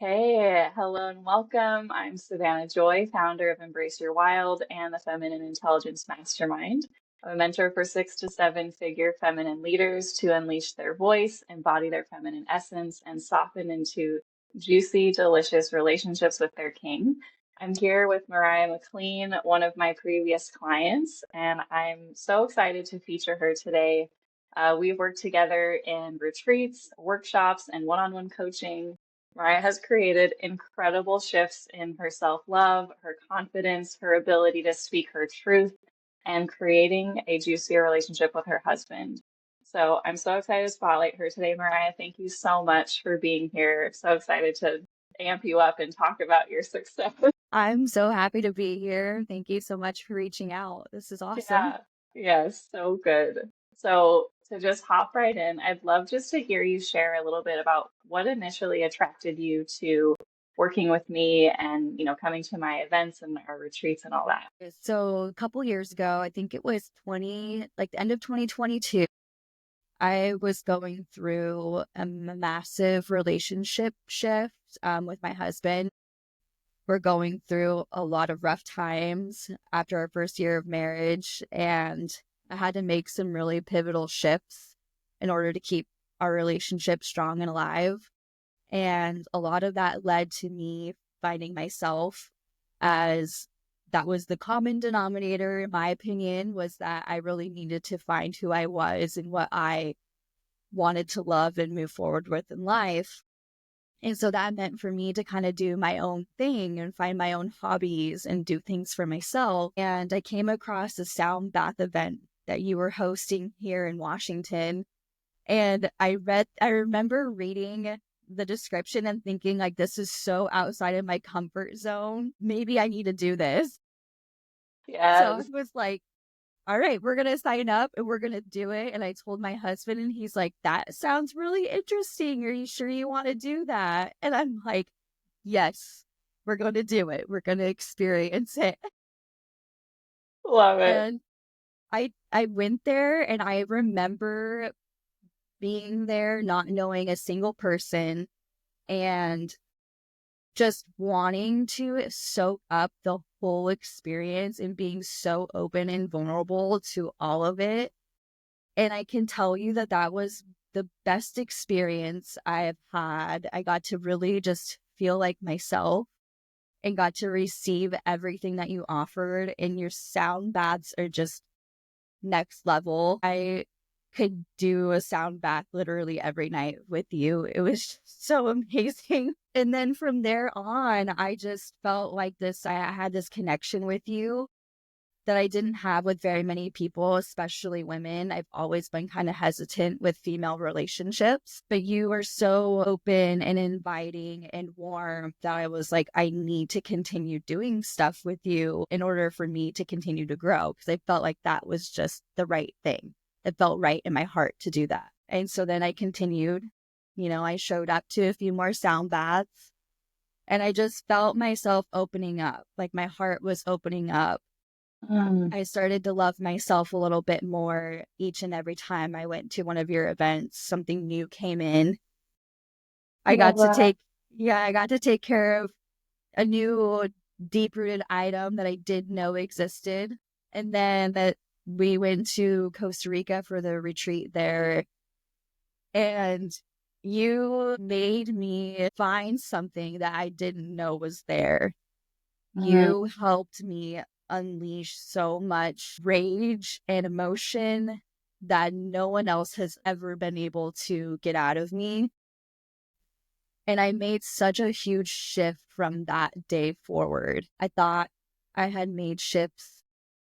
Hey, hello and welcome. I'm Savannah Joy, founder of Embrace Your Wild and the Feminine Intelligence Mastermind. I'm a mentor for 6 to 7 figure feminine leaders to unleash their voice, embody their feminine essence, and soften into juicy, delicious relationships with their king. I'm here with Mariah McLean, one of my previous clients, and I'm so excited to feature her today. We've worked together in retreats, workshops, and one-on-one coaching. Mariah has created incredible shifts in her self-love, her confidence, her ability to speak her truth, and creating a juicier relationship with her husband. So I'm so excited to spotlight her today, Mariah. Thank you so much for being here. So excited to amp you up and talk about your success. I'm so happy to be here. Thank you so much for reaching out. This is awesome. Yeah, yes, so good. So to just hop right in, I'd love just to hear you share a little bit about what initially attracted you to working with me and, coming to my events and our retreats and all that. So a couple years ago, I think it was like the end of 2022, I was going through a massive relationship shift with my husband. We're going through a lot of rough times after our first year of marriage, and I had to make some really pivotal shifts in order to keep our relationship strong and alive. And a lot of that led to me finding myself, as that was the common denominator, in my opinion, was that I really needed to find who I was and what I wanted to love and move forward with in life. And so that meant for me to kind of do my own thing and find my own hobbies and do things for myself. And I came across a sound bath event that you were hosting here in Washington. And I remember reading the description and thinking, like, this is so outside of my comfort zone. Maybe I need to do this. So I Yes. was like, all right, we're going to sign up and we're going to do it. And I told my husband, and he's like, that sounds really interesting. Are you sure you want to do that? And I'm like, yes, we're going to do it. We're going to experience it. Love it. And I went there, and I remember being there, not knowing a single person, and just wanting to soak up the whole experience and being so open and vulnerable to all of it. And I can tell you that that was the best experience I've had. I got to really just feel like myself and got to receive everything that you offered. And your sound baths are just next level. I could do a sound bath literally every night with you. It was so amazing. And then from there on, I just felt like I had this connection with you that I didn't have with very many people, especially women. I've always been kind of hesitant with female relationships, but you were so open and inviting and warm that I was like, I need to continue doing stuff with you in order for me to continue to grow, because I felt like that was just the right thing. It felt right in my heart to do that. And so then I continued, I showed up to a few more sound baths, and I just felt myself opening up, like my heart was opening up. Mm, I started to love myself a little bit more each and every time I went to one of your events. Something new came in. I love got to that. take, yeah, I got to take care of a new deep rooted item that I didn't know existed. And then that we went to Costa Rica for the retreat there. And you made me find something that I didn't know was there. Mm, You helped me unleash so much rage and emotion that no one else has ever been able to get out of me. And I made such a huge shift from that day forward. I thought I had made shifts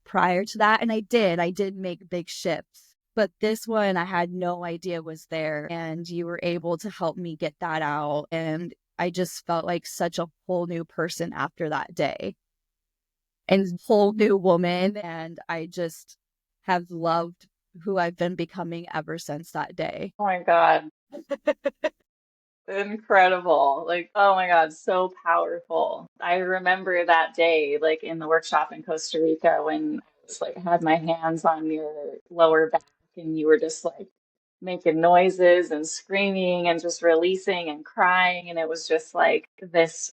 prior to that, and I did. I did make big shifts. But this one I had no idea was there, and you were able to help me get that out. And I just felt like such a whole new person after that day, and whole new woman. And I just have loved who I've been becoming ever since that day. oh my God. Incredible. Like, oh my God, so powerful. I remember that day, like in the workshop in Costa Rica when I was like had my hands on your lower back and you were just like making noises and screaming and just releasing and crying. And it was just like this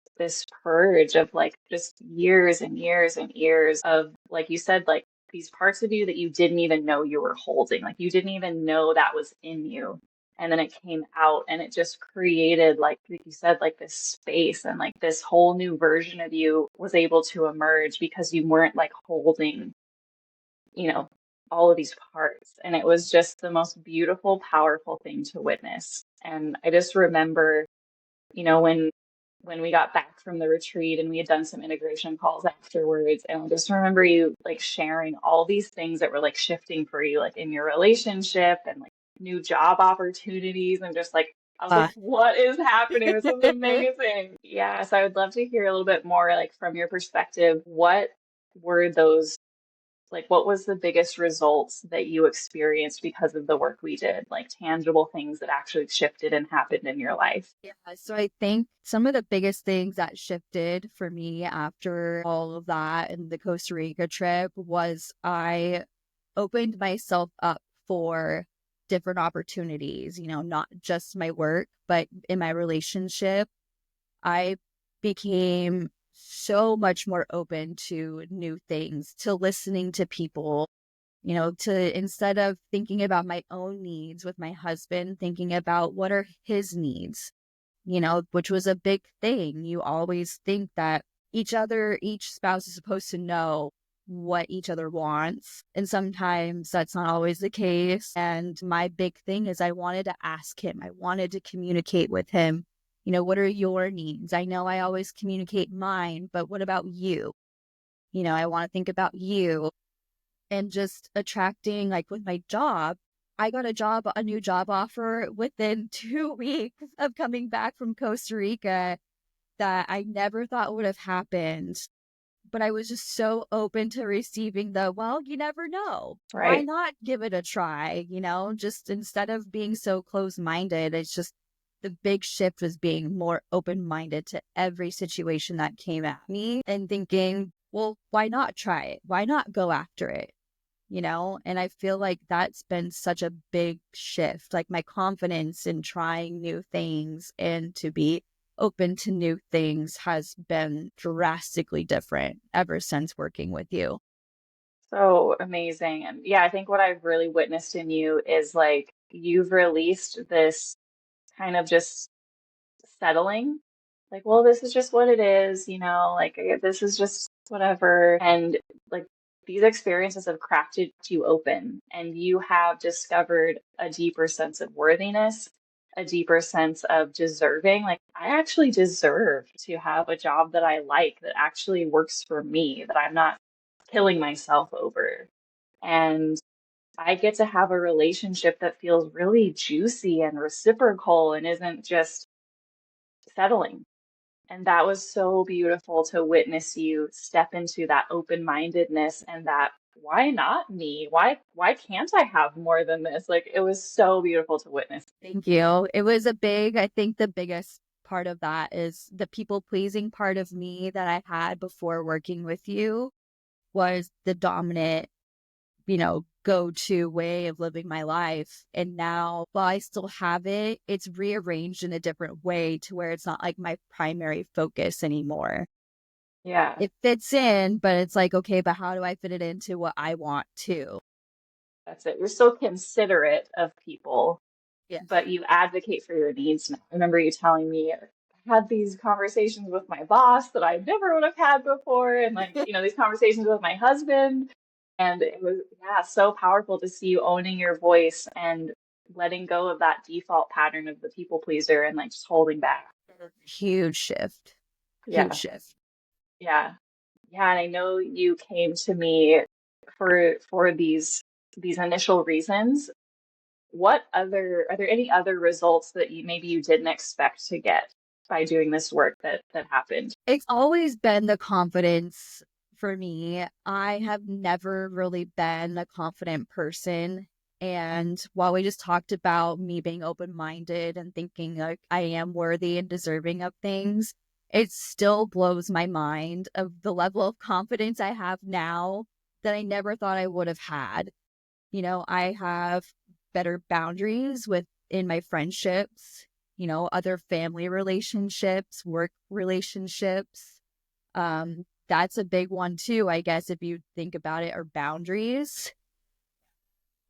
purge of like just years and years and years of, like you said, like these parts of you that you didn't even know you were holding. Like you didn't even know that was in you. And then it came out and it just created, like you said, like this space, and like this whole new version of you was able to emerge because you weren't like holding, you know, all of these parts. And it was just the most beautiful, powerful thing to witness. And I just remember, when we got back from the retreat and we had done some integration calls afterwards, and I just remember you like sharing all these things that were like shifting for you, like in your relationship and like new job opportunities, and just like I was like, Uh, what is happening? This is amazing. Yeah, so I would love to hear a little bit more, like from your perspective, what were those, like, what was the biggest results that you experienced because of the work we did? Like tangible things that actually shifted and happened in your life. yeah, so I think some of the biggest things that shifted for me after all of that and the Costa Rica trip was I opened myself up for different opportunities, not just my work, but in my relationship. I became so much more open to new things, to listening to people, to instead of thinking about my own needs with my husband, thinking about what are his needs, which was a big thing. You always think that each spouse is supposed to know what each other wants. And sometimes that's not always the case. And my big thing is I wanted to ask him, I wanted to communicate with him. What are your needs? I know I always communicate mine, but what about you? I want to think about you. And just attracting, like with my job, I got a new job offer within 2 weeks of coming back from Costa Rica that I never thought would have happened. But I was just so open to receiving well, you never know. Why Right. not give it a try? Just instead of being so close minded, it's just the big shift was being more open minded to every situation that came at me and thinking, well, why not try it? Why not go after it? And I feel like that's been such a big shift, like my confidence in trying new things and to be open to new things has been drastically different ever since working with you. So amazing. And yeah, I think what I've really witnessed in you is like you've released this kind of just settling. Like, well, this is just what it is, like this is just whatever. And like these experiences have crafted you open, and you have discovered a deeper sense of worthiness, a deeper sense of deserving. Like, I actually deserve to have a job that I like, that actually works for me, that I'm not killing myself over. And I get to have a relationship that feels really juicy and reciprocal and isn't just settling. And that was so beautiful to witness you step into that open-mindedness and that, why not me? Why can't I have more than this? Like, it was so beautiful to witness. Thank you. I think the biggest part of that is the people pleasing part of me that I had before working with you was the dominant go-to way of living my life. And now, while I still have it, it's rearranged in a different way to where it's not like my primary focus anymore. Yeah, It fits in, but it's like, okay, but how do I fit it into what I want to? that's it. You're so considerate of people, Yes. but you advocate for your needs now. I remember you telling me I had these conversations with my boss that I never would have had before, and like, these conversations with my husband. And it was, yeah, so powerful to see you owning your voice and letting go of that default pattern of the people pleaser and like just holding back. Huge shift. Huge Yeah, shift. yeah, yeah. And I know you came to me for these initial reasons. What other, are there any other results that you didn't expect to get by doing this work that happened? It's always been the confidence for me. I have never really been a confident person. And while we just talked about me being open minded and thinking like I am worthy and deserving of things, it still blows my mind of the level of confidence I have now that I never thought I would have had. I have better boundaries within my friendships, other family relationships, work relationships. That's a big one too, I guess, if you think about it, are boundaries.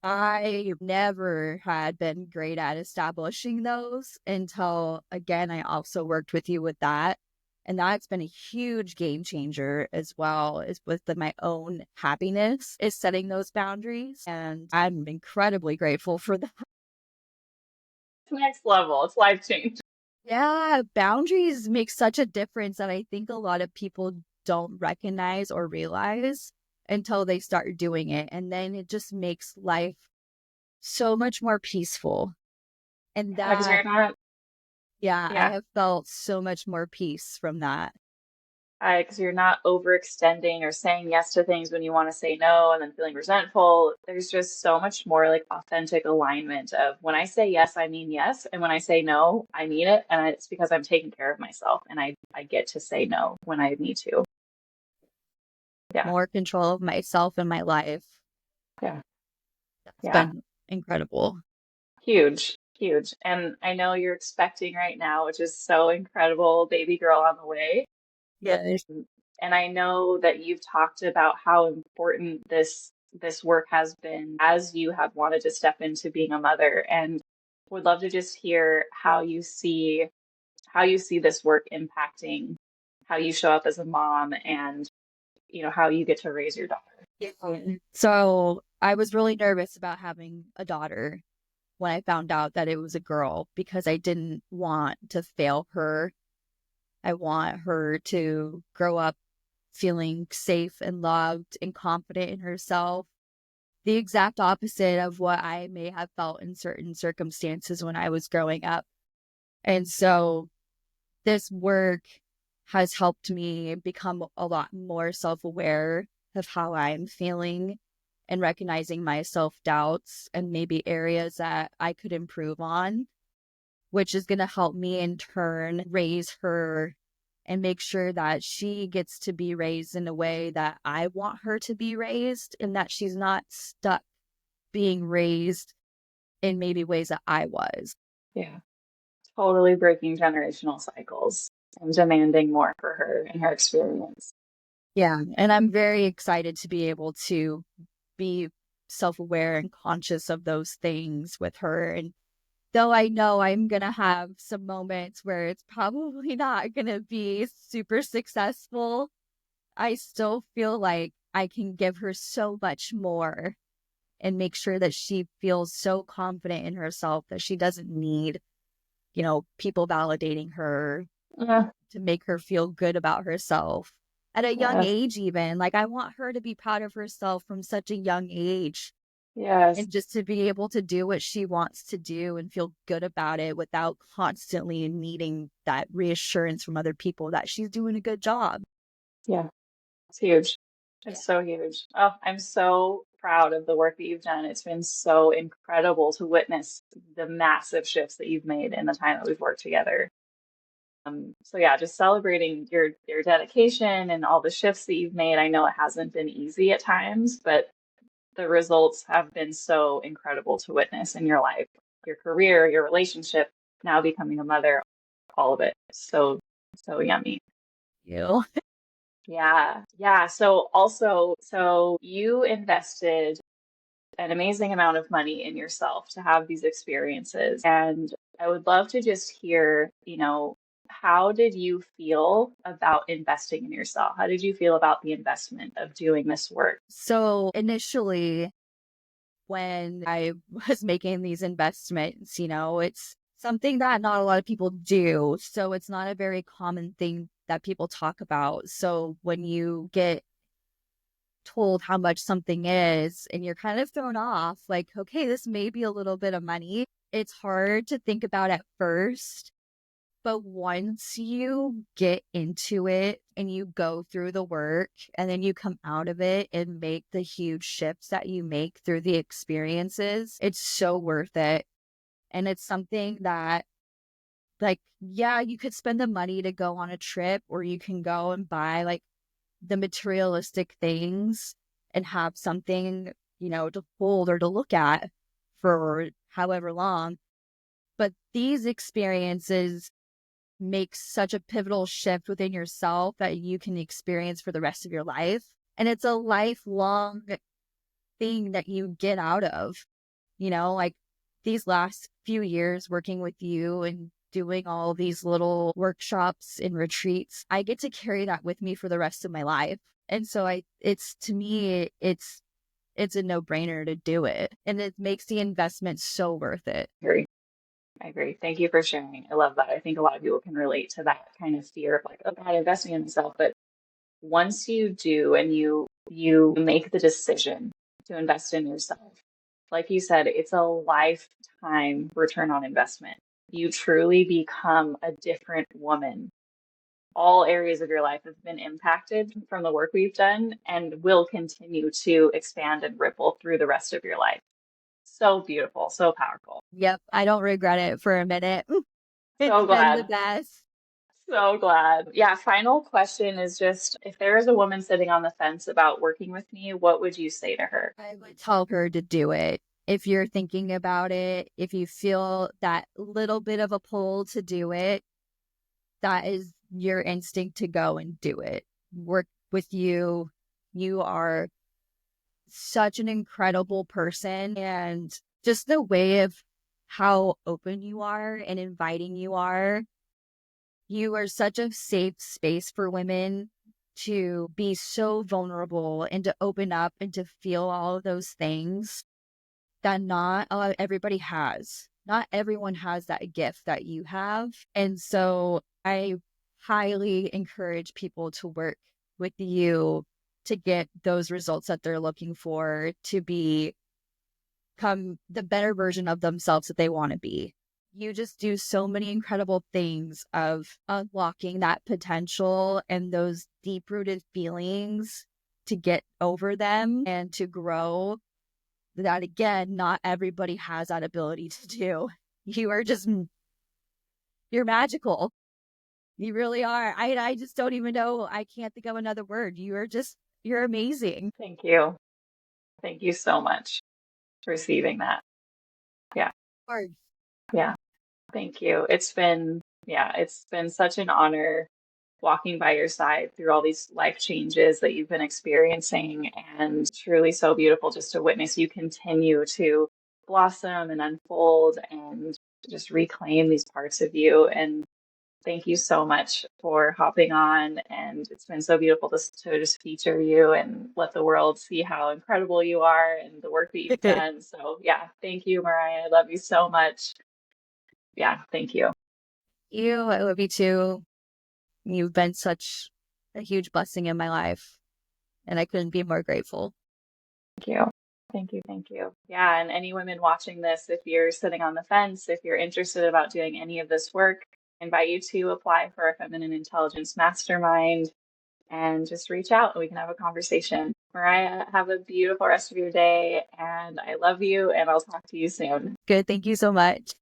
I never had been great at establishing those until, again, I also worked with you with that. And that's been a huge game changer as well, is with my own happiness, is setting those boundaries. And I'm incredibly grateful for that. It's next level. It's life changing. Yeah, boundaries make such a difference that I think a lot of people don't recognize or realize until they start doing it. And then it just makes life so much more peaceful. And Yeah, because you're that, not, yeah, I yeah, have felt so much more peace from that. because you're not overextending or saying yes to things when you want to say no and then feeling resentful. There's just so much more like authentic alignment of when I say yes, I mean yes. And when I say no, I mean it. And it's because I'm taking care of myself and I get to say no when I need to. Yeah. More control of myself and my life. Yeah. That's Yeah. been incredible. Huge, huge. And I know you're expecting right now, which is so incredible, baby girl on the way. Yes. And I know that you've talked about how important this work has been as you have wanted to step into being a mother, and would love to just hear how you see this work impacting how you show up as a mom and how you get to raise your daughter. Yeah. So I was really nervous about having a daughter when I found out that it was a girl because I didn't want to fail her. I want her to grow up feeling safe and loved and confident in herself. The exact opposite of what I may have felt in certain circumstances when I was growing up. And so this work has helped me become a lot more self-aware of how I'm feeling and recognizing my self-doubts and maybe areas that I could improve on, which is going to help me in turn raise her and make sure that she gets to be raised in a way that I want her to be raised and that she's not stuck being raised in maybe ways that I was. Yeah, totally breaking generational cycles and demanding more for her and her experience. Yeah. And I'm very excited to be able to be self aware and conscious of those things with her. And though I know I'm going to have some moments where it's probably not going to be super successful, I still feel like I can give her so much more and make sure that she feels so confident in herself that she doesn't need, people validating her Yeah, to make her feel good about herself at a young yes, age, even. Like, I want her to be proud of herself from such a young age yes, and just to be able to do what she wants to do and feel good about it without constantly needing that reassurance from other people that she's doing a good job. yeah. It's huge. Yeah. It's so huge. Oh, I'm so proud of the work that you've done. It's been so incredible to witness the massive shifts that you've made in the time that we've worked together. So yeah, just celebrating your dedication and all the shifts that you've made. I know it hasn't been easy at times, but the results have been so incredible to witness in your life, your career, your relationship, now becoming a mother, all of it. So yummy. You. Yeah. Yeah. So you invested an amazing amount of money in yourself to have these experiences. And I would love to just hear, how did you feel about investing in yourself? How did you feel about the investment of doing this work? So initially, when I was making these investments, it's something that not a lot of people do. So it's not a very common thing that people talk about. So when you get told how much something is and you're kind of thrown off, like, okay, this may be a little bit of money. It's hard to think about at first. But once you get into it and you go through the work and then you come out of it and make the huge shifts that you make through the experiences, it's so worth it. And it's something that, like, yeah, you could spend the money to go on a trip or you can go and buy like the materialistic things and have something, to hold or to look at for however long. But these experiences make such a pivotal shift within yourself that you can experience for the rest of your life. And it's a lifelong thing that you get out of, like these last few years working with you and doing all these little workshops and retreats. I get to carry that with me for the rest of my life. And so to me, it's a no-brainer to do it. And it makes the investment so worth it. I agree. Thank you for sharing. I love that. I think a lot of people can relate to that kind of fear of like, oh God, investing in myself. But once you do and you make the decision to invest in yourself, like you said, it's a lifetime return on investment. You truly become a different woman. All areas of your life have been impacted from the work we've done and will continue to expand and ripple through the rest of your life. So beautiful, so powerful. Yep. I don't regret it for a minute. It's So been the glad. best. So glad. Yeah, final question is just if there is a woman sitting on the fence about working with me, what would you say to her? I would tell her to do it. If you're thinking about it, if you feel that little bit of a pull to do it, that is your instinct to go and do it. Work with you. You are such an incredible person, and just the way of how open you are and inviting you are. You are such a safe space for women to be so vulnerable and to open up and to feel all of those things that not everybody has. Not everyone has that gift that you have. And so I highly encourage people to work with you to get those results that they're looking for, to become the better version of themselves that they want to be. You just do so many incredible things of unlocking that potential and those deep rooted feelings to get over them and to grow, that again, not everybody has that ability to do. You're magical. You really are. I just don't even know. I can't think of another word. You're amazing. Thank you. Thank you so much for receiving that. Yeah. Or Yeah. Thank you. It's been such an honor walking by your side through all these life changes that you've been experiencing, and truly so beautiful just to witness you continue to blossom and unfold and just reclaim these parts of you. And thank you so much for hopping on. And it's been so beautiful to just feature you and let the world see how incredible you are and the work that you've done. So, yeah, thank you, Mariah. I love you so much. Yeah, thank you. I love you too. You've been such a huge blessing in my life, and I couldn't be more grateful. Thank you. Thank you. Thank you. Yeah. And any women watching this, if you're sitting on the fence, if you're interested about doing any of this work, I invite you to apply for a Feminine Intelligence Mastermind and just reach out and we can have a conversation. Mariah, have a beautiful rest of your day and I love you and I'll talk to you soon. Good. Thank you so much.